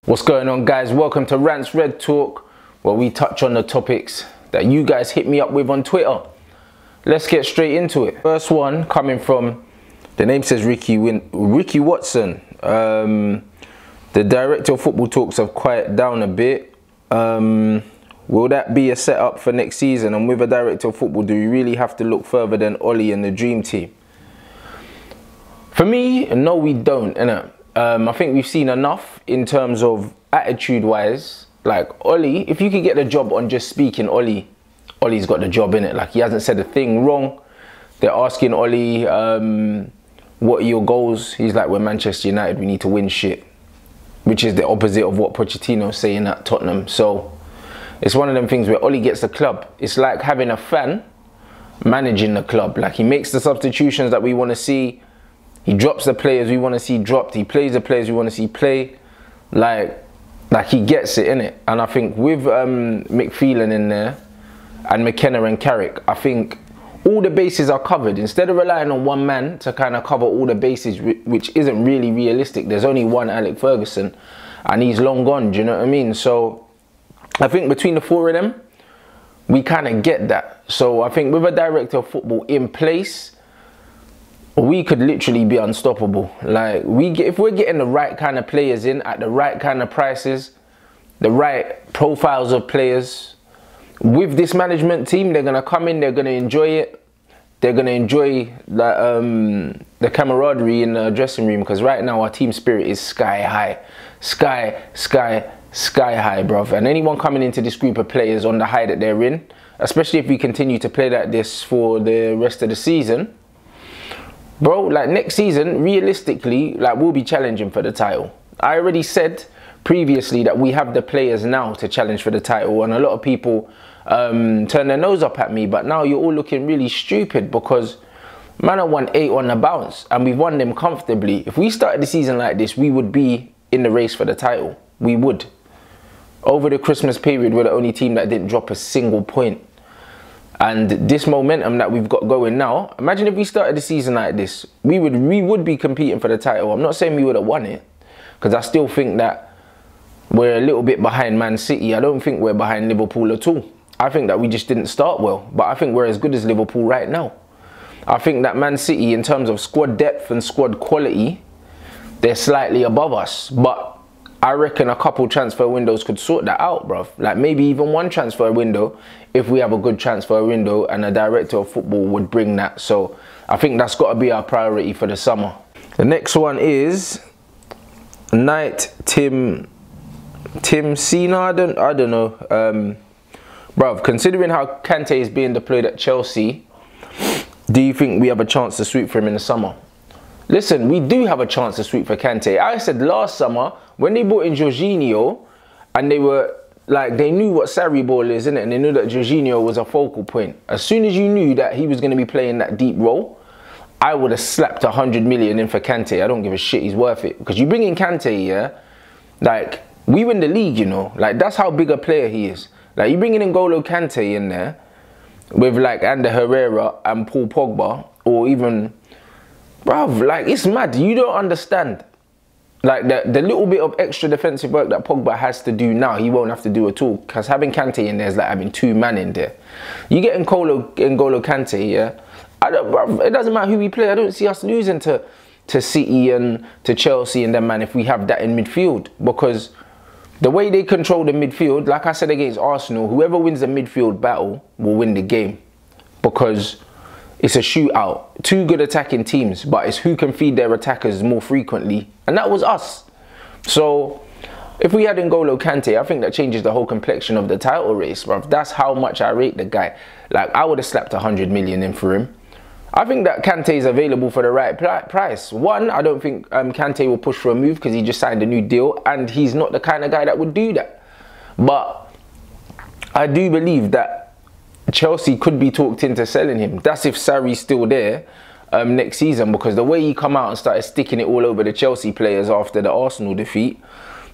What's going on, guys? Welcome to Rants Red Talk, where we touch on the topics that you guys hit me up with on Twitter. Let's get straight into it. First one coming from, the name says Ricky Watson. The director of football talks have quieted down a bit. Will that be a setup for next season? And with a director of football, do we really have to look further than Ollie and the dream team? For me, no, we don't, innit? I think we've seen enough in terms of attitude-wise. Like Ollie, if you could get the job on just speaking, Ollie's got the job in it. Like, he hasn't said a thing wrong. They're asking Ollie, what are your goals? He's like, we're Manchester United, we need to win shit. Which is the opposite of what Pochettino's saying at Tottenham. So it's one of them things where Ollie gets the club. It's like having a fan managing the club. Like, he makes the substitutions that we want to see. He drops the players we want to see dropped. He plays the players we want to see play. Like he gets it, innit? And I think with McPhelan in there and McKenna and Carrick, I think all the bases are covered. Instead of relying on one man to kind of cover all the bases, which isn't really realistic. There's only one Alec Ferguson and he's long gone, do you know what I mean? So I think between the four of them, we kind of get that. So I think with a director of football in place, we could literally be unstoppable. Like, if we're getting the right kind of players in at the right kind of prices, the right profiles of players, with this management team, they're going to come in, they're going to enjoy it. They're going to enjoy the camaraderie in the dressing room, because right now our team spirit is sky high. Sky high, bruv. And anyone coming into this group of players on the high that they're in, especially if we continue to play like this for the rest of the season, bro, like next season, realistically, like we'll be challenging for the title. I already said previously that we have the players now to challenge for the title, and a lot of people turn their nose up at me, but now you're all looking really stupid because man, I won 8 on the bounce and we've won them comfortably. If we started the season like this, we would be in the race for the title. We would. Over the Christmas period, we're the only team that didn't drop a single point. And this momentum that we've got going now, imagine if we started the season like this, we would be competing for the title. I'm not saying we would have won it, because I still think that we're a little bit behind Man City. I don't think we're behind Liverpool at all. I think that we just didn't start well, but I think we're as good as Liverpool right now. I think that Man City, in terms of squad depth and squad quality, they're slightly above us, but I reckon a couple transfer windows could sort that out, bruv. Like maybe even one transfer window, if we have a good transfer window, and a director of football would bring that. So I think that's got to be our priority for the summer. The next one is Knight Tim Cena. I don't know. Bruv, considering how Kante is being deployed at Chelsea, do you think we have a chance to sweep for him in the summer? Listen, we do have a chance to sweep for Kante. I said last summer, when they brought in Jorginho, and they were like, they knew what Sarri ball is, innit? And they knew that Jorginho was a focal point. As soon as you knew that he was going to be playing that deep role, I would have slapped 100 million in for Kante. I don't give a shit, he's worth it. Because you bring in Kante, yeah, like, we win the league, you know. Like, that's how big a player he is. Like, you bring in N'Golo Kante in there, with like Ander Herrera and Paul Pogba, or even, bruv, like, it's mad. You don't understand. Like, the little bit of extra defensive work that Pogba has to do now, he won't have to do at all. Because having Kante in there is like having 2 men in there. You get N'Golo Kante, yeah? Bruv, it doesn't matter who we play. I don't see us losing to City and to Chelsea and them, man, if we have that in midfield. Because the way they control the midfield, like I said against Arsenal, whoever wins the midfield battle will win the game. Because it's a shootout. 2 good attacking teams, but it's who can feed their attackers more frequently. And that was us. So if we had N'Golo Kante, I think that changes the whole complexion of the title race, bruv. That's how much I rate the guy. Like, I would have slapped 100 million in for him. I think that Kante is available for the right price. One, I don't think Kante will push for a move because he just signed a new deal, and he's not the kind of guy that would do that. But I do believe that Chelsea could be talked into selling him. That's if Sarri's still there next season, because the way he come out and started sticking it all over the Chelsea players after the Arsenal defeat,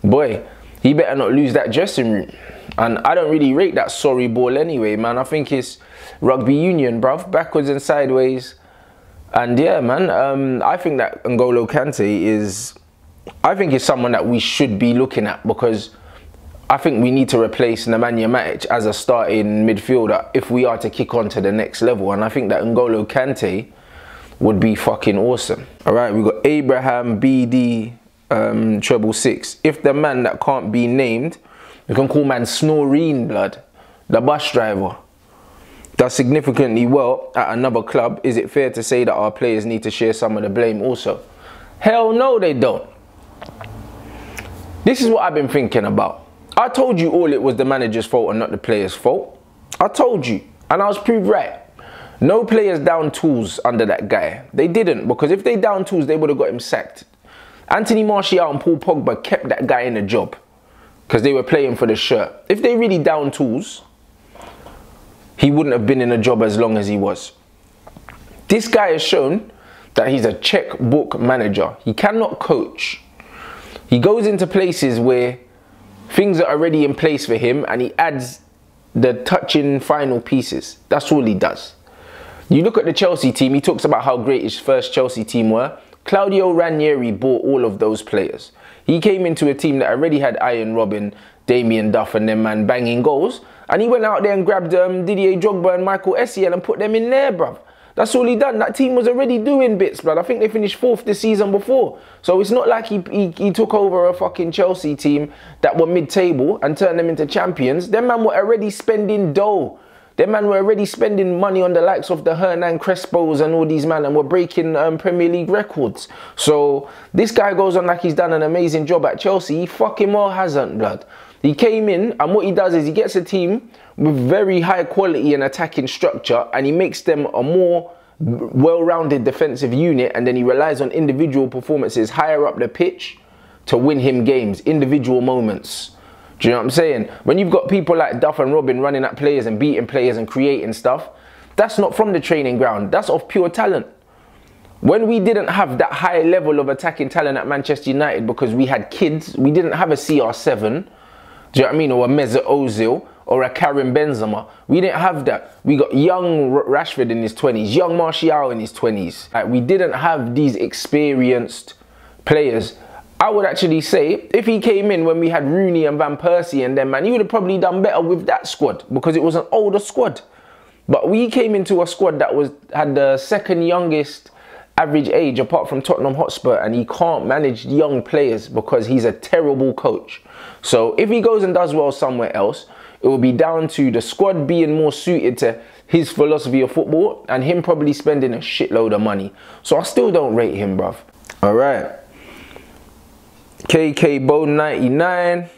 boy, he better not lose that dressing room. And I don't really rate that sorry ball anyway, man. I think it's rugby union, bruv, backwards and sideways. And yeah, man, I think that N'Golo Kante is I think it's someone that we should be looking at, because I think we need to replace Nemanja Matic as a starting midfielder if we are to kick on to the next level. And I think that N'Golo Kante would be fucking awesome. All right, we got Abraham BD 666. If the man that can't be named, we can call man Snoreen blood, the bus driver, does significantly well at another club, is it fair to say that our players need to share some of the blame also? Hell no, they don't. This is what I've been thinking about. I told you all it was the manager's fault and not the player's fault. I told you, and I was proved right. No players down tools under that guy. They didn't, because if they down tools, they would have got him sacked. Anthony Martial and Paul Pogba kept that guy in a job because they were playing for the shirt. If they really down tools, he wouldn't have been in a job as long as he was. This guy has shown that he's a checkbook manager. He cannot coach. He goes into places where things are already in place for him and he adds the touching final pieces. That's all he does. You look at the Chelsea team, he talks about how great his first Chelsea team were. Claudio Ranieri bought all of those players. He came into a team that already had Ian Robin, Damien Duff and them man banging goals. And he went out there and grabbed Didier Drogba and Michael Essien and put them in there, bruv. That's all he done. That team was already doing bits, blood. I think they finished 4th the season before. So it's not like he took over a fucking Chelsea team that were mid-table and turned them into champions. Them man were already spending dough. Them man were already spending money on the likes of the Hernan Crespos and all these man, and were breaking Premier League records. So this guy goes on like he's done an amazing job at Chelsea. He fucking well hasn't, blood. He came in and what he does is he gets a team with very high quality and attacking structure, and he makes them a more well-rounded defensive unit, and then he relies on individual performances higher up the pitch to win him games, individual moments. Do you know what I'm saying? When you've got people like Duff and Robin running at players and beating players and creating stuff, that's not from the training ground. That's off pure talent. When we didn't have that high level of attacking talent at Manchester United because we had kids, we didn't have a CR7, do you know what I mean? Or a Mesut Ozil or a Karim Benzema. We didn't have that. We got young Rashford in his 20s, young Martial in his 20s. Like, we didn't have these experienced players. I would actually say if he came in when we had Rooney and Van Persie and them, man, he would have probably done better with that squad because it was an older squad. But we came into a squad that had the second youngest average age apart from Tottenham Hotspur, and he can't manage young players because he's a terrible coach. So if he goes and does well somewhere else, it will be down to the squad being more suited to his philosophy of football and him probably spending a shitload of money. So I still don't rate him, bruv. All right. KK Bone 99.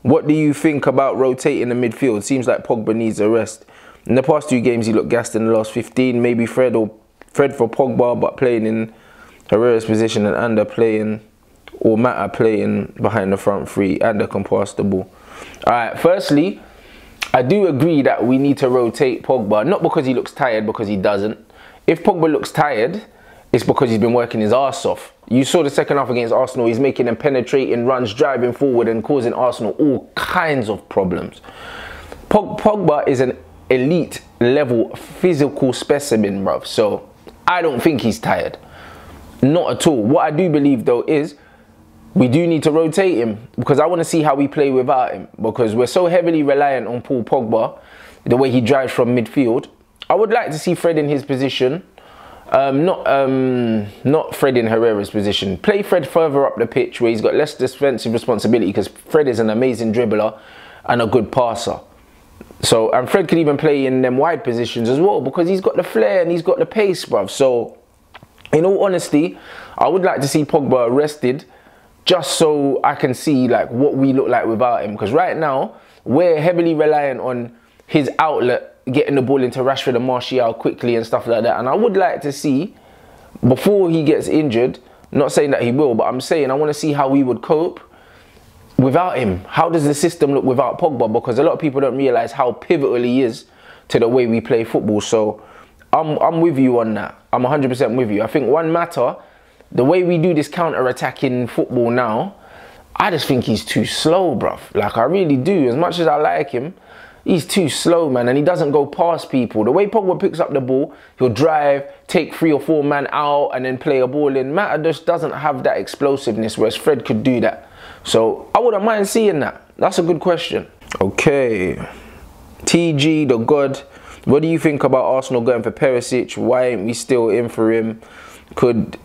What do you think about rotating the midfield? Seems like Pogba needs a rest. In the past 2 games, he looked gassed in the last 15. Maybe Fred for Pogba, but playing in Herrera's position and Ander playing, or Mata playing behind the front 3. Ander can pass the ball. All right. Firstly, I do agree that we need to rotate Pogba, not because he looks tired, because he doesn't. If Pogba looks tired, it's because he's been working his arse off. You saw the second half against Arsenal. He's making them penetrating runs, driving forward and causing Arsenal all kinds of problems. Pogba is an elite level physical specimen, bruv. So I don't think he's tired. Not at all. What I do believe though is we do need to rotate him because I want to see how we play without him, because we're so heavily reliant on Paul Pogba, the way he drives from midfield. I would like to see Fred in his position. Not Fred in Herrera's position. Play Fred further up the pitch where he's got less defensive responsibility, because Fred is an amazing dribbler and a good passer. So, and Fred could even play in them wide positions as well because he's got the flair and he's got the pace, bruv. So, in all honesty, I would like to see Pogba rested just so I can see like what we look like without him. Because right now, we're heavily reliant on his outlet, getting the ball into Rashford and Martial quickly and stuff like that. And I would like to see, before he gets injured, not saying that he will, but I'm saying I want to see how we would cope without him. How does the system look without Pogba? Because a lot of people don't realise how pivotal he is to the way we play football. So I'm with you on that. I'm 100% with you. I think Juan Mata, the way we do this counter-attacking football now, I just think he's too slow, bruv. Like, I really do. As much as I like him, he's too slow, man, and he doesn't go past people. The way Pogba picks up the ball, he'll drive, take 3 or 4 man out, and then play a ball in. Mata just doesn't have that explosiveness, whereas Fred could do that. So I wouldn't mind seeing that. That's a good question. Okay, TG the God, what do you think about Arsenal going for Perisic? Why ain't we still in for him? Could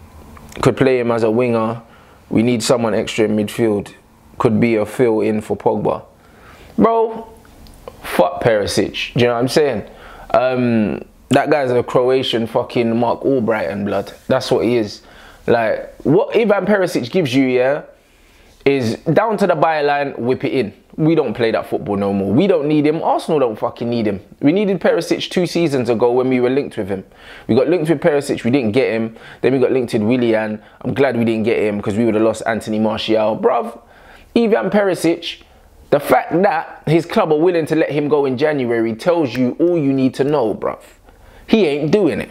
play him as a winger. We need someone extra in midfield. Could be a fill in for Pogba. Bro, fuck Perisic. Do you know what I'm saying? That guy's a Croatian fucking Mark Albrighton, blood. That's what he is. Like, what Ivan Perisic gives you, yeah, is down to the byline, whip it in. We don't play that football no more. We don't need him. Arsenal don't fucking need him. We needed Perisic 2 seasons ago when we were linked with him. We got linked with Perisic, we didn't get him. Then we got linked with Willian. I'm glad we didn't get him because we would have lost Anthony Martial. Bruv, Ivan Perisic, the fact that his club are willing to let him go in January tells you all you need to know, bruv. He ain't doing it.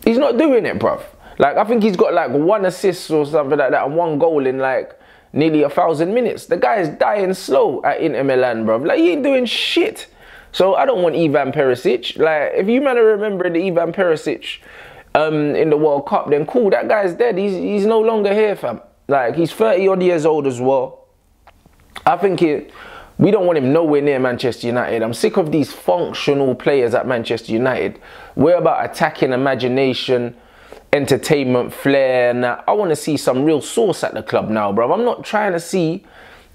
He's not doing it, bruv. Like, I think he's got like 1 assist or something like that and 1 goal in like nearly 1,000 minutes. The guy is dying slow at Inter Milan, bruv. Like, he ain't doing shit. So I don't want Ivan Perisic. Like, if you man are remembering the Ivan Perisic in the World Cup, then cool, that guy's dead. He's no longer here, fam. Like, he's 30 odd years old as well. I think we don't want him nowhere near Manchester United. I'm sick of these functional players at Manchester United. We're about attacking imagination, entertainment, flair. Now, I want to see some real sauce at the club now, bruv. I'm not trying to see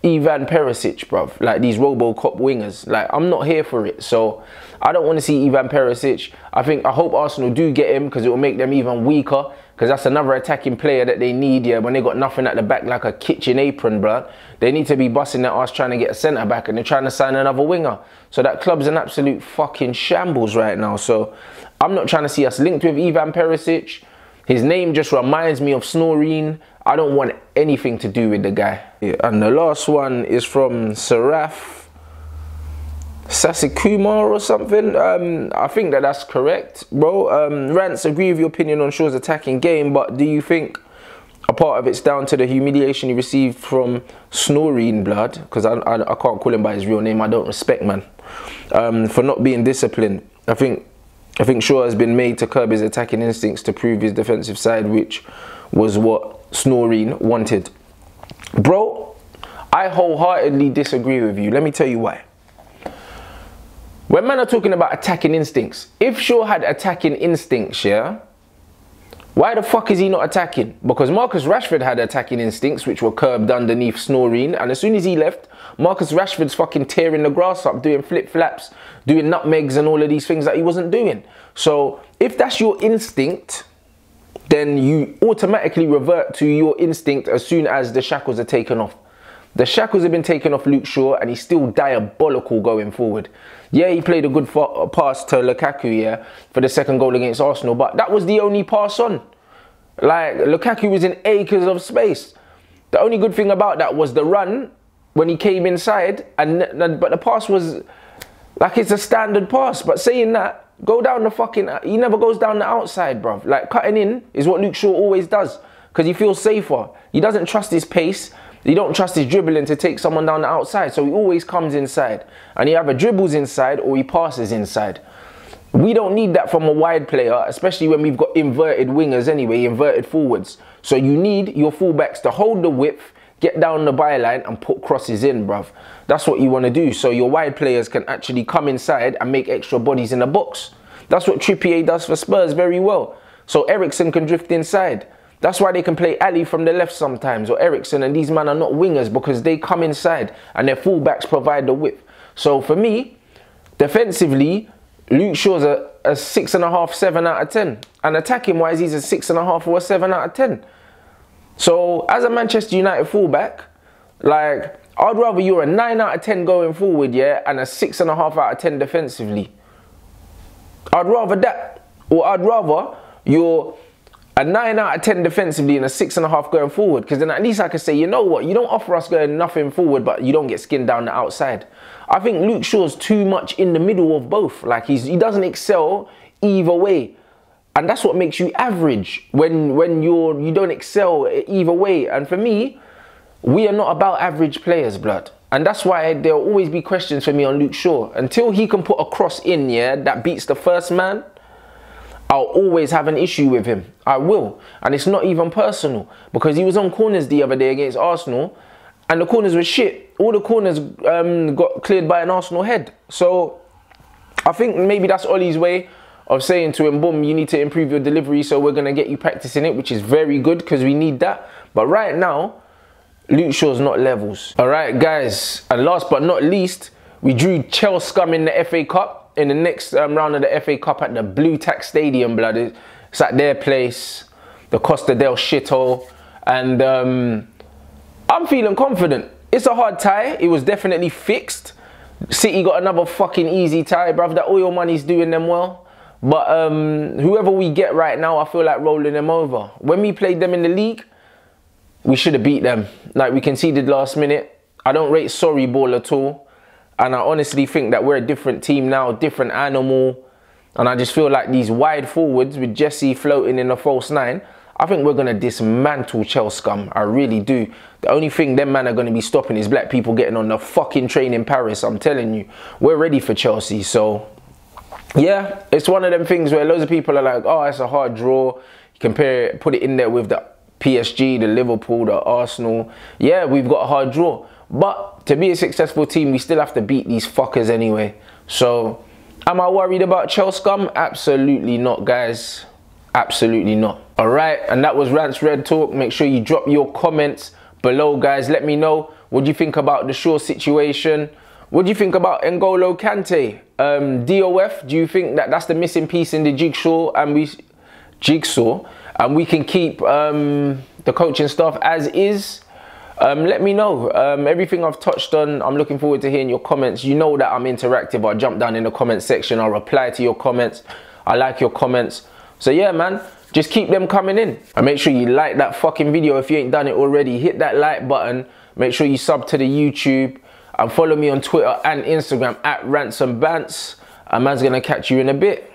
Ivan Perisic, bruv, like these RoboCop wingers. Like, I'm not here for it. So I don't want to see Ivan Perisic. I hope Arsenal do get him because it will make them even weaker, because that's another attacking player that they need, yeah, when they got nothing at the back like a kitchen apron, bruv. They need to be busting their ass trying to get a centre back, and they're trying to sign another winger. So that club's an absolute fucking shambles right now. So I'm not trying to see us linked with Ivan Perisic. His name just reminds me of Snoreen. I don't want anything to do with the guy. Yeah, and the last one is from Saraf Sasikumar or something. I think that's correct, bro. Rants, agree with your opinion on Shaw's attacking game, but do you think a part of it's down to the humiliation he received from Snoreen, blood? Because I can't call him by his real name. I don't respect, man. For not being disciplined. I think Shaw has been made to curb his attacking instincts to prove his defensive side, which was what Snoreen wanted. Bro, I wholeheartedly disagree with you. Let me tell you why. When men are talking about attacking instincts, if Shaw had attacking instincts, yeah, why the fuck is he not attacking? Because Marcus Rashford had attacking instincts which were curbed underneath Snoreen, and as soon as he left, Marcus Rashford's fucking tearing the grass up, doing flip-flaps, doing nutmegs and all of these things that he wasn't doing. So if that's your instinct, then you automatically revert to your instinct as soon as the shackles are taken off. The shackles have been taken off Luke Shaw, and he's still diabolical going forward. Yeah, he played a good pass to Lukaku, yeah, for the second goal against Arsenal, but that was the only pass on. Like, Lukaku was in acres of space. The only good thing about that was the run when he came inside, but the pass was like, it's a standard pass. But saying that, go down the fucking, he never goes down the outside, bruv. Like, cutting in is what Luke Shaw always does, because he feels safer. He doesn't trust his pace. He don't trust his dribbling to take someone down the outside, so he always comes inside. And he either dribbles inside or he passes inside. We don't need that from a wide player, especially when we've got inverted wingers anyway, inverted forwards. So you need your fullbacks to hold the width, get down the byline and put crosses in, bruv. That's what you want to do, so your wide players can actually come inside and make extra bodies in the box. That's what Trippier does for Spurs very well. So Eriksen can drift inside. That's why they can play Ali from the left sometimes, or Eriksen, and these men are not wingers because they come inside and their fullbacks provide the width. So for me, defensively, Luke Shaw's a 6.5, 7 out of 10. And attacking wise, he's a 6.5 or a 7 out of 10. So as a Manchester United fullback, like, I'd rather you're a 9 out of 10 going forward, yeah, and a 6.5 out of 10 defensively. I'd rather that. Or I'd rather you're a 9 out of 10 defensively and a 6.5 going forward, because then at least I could say, you know what, you don't offer us going nothing forward, but you don't get skinned down the outside. I think Luke Shaw's too much in the middle of both. Like, he doesn't excel either way, and that's what makes you average when you don't excel either way. And for me, we are not about average players, blood. And that's why there'll always be questions for me on Luke Shaw. Until he can put a cross in, yeah, that beats the first man, I'll always have an issue with him. I will. And it's not even personal. Because he was on corners the other day against Arsenal. And the corners were shit. All the corners got cleared by an Arsenal head. So I think maybe that's Ollie's way of saying to him, boom, you need to improve your delivery, so we're going to get you practicing it, which is very good because we need that. But right now, Luke Shaw's not levels. All right, guys. And last but not least, we drew Chelscum in the FA Cup in the next round of the FA Cup at the Blue Tack Stadium, blood. It's at their place, the Costa del Shithole. And I'm feeling confident. It's a hard tie. It was definitely fixed. City got another fucking easy tie, bruv. That oil money's doing them well. But whoever we get right now, I feel like rolling them over. When we played them in the league, we should have beat them. Like, we conceded last minute. I don't rate sorry ball at all. And I honestly think that we're a different team now, different animal. And I just feel like these wide forwards with Jesse floating in a false nine, I think we're going to dismantle Chelscum. I really do. The only thing them man are going to be stopping is black people getting on the fucking train in Paris. I'm telling you, we're ready for Chelsea. So yeah, it's one of them things where loads of people are like, oh, it's a hard draw. You compare it, put it in there with the PSG, the Liverpool, the Arsenal. Yeah, we've got a hard draw. But to be a successful team, we still have to beat these fuckers anyway. So am I worried about Chelscum? Absolutely not, guys. Absolutely not. All right, and that was Rants Red Talk. Make sure you drop your comments below, guys. Let me know what you think about the Shaw situation. What do you think about N'Golo Kante? DOF, do you think that that's the missing piece in the jigsaw and we can keep the coaching staff as is? Let me know. Everything I've touched on, I'm looking forward to hearing your comments. You know that I'm interactive. I'll jump down in the comment section. I'll reply to your comments. I like your comments. So yeah, man, just keep them coming in. And make sure you like that fucking video if you ain't done it already. Hit that like button. Make sure you sub to the YouTube. And follow me on Twitter and Instagram at Rants and Bants. And man's gonna catch you in a bit.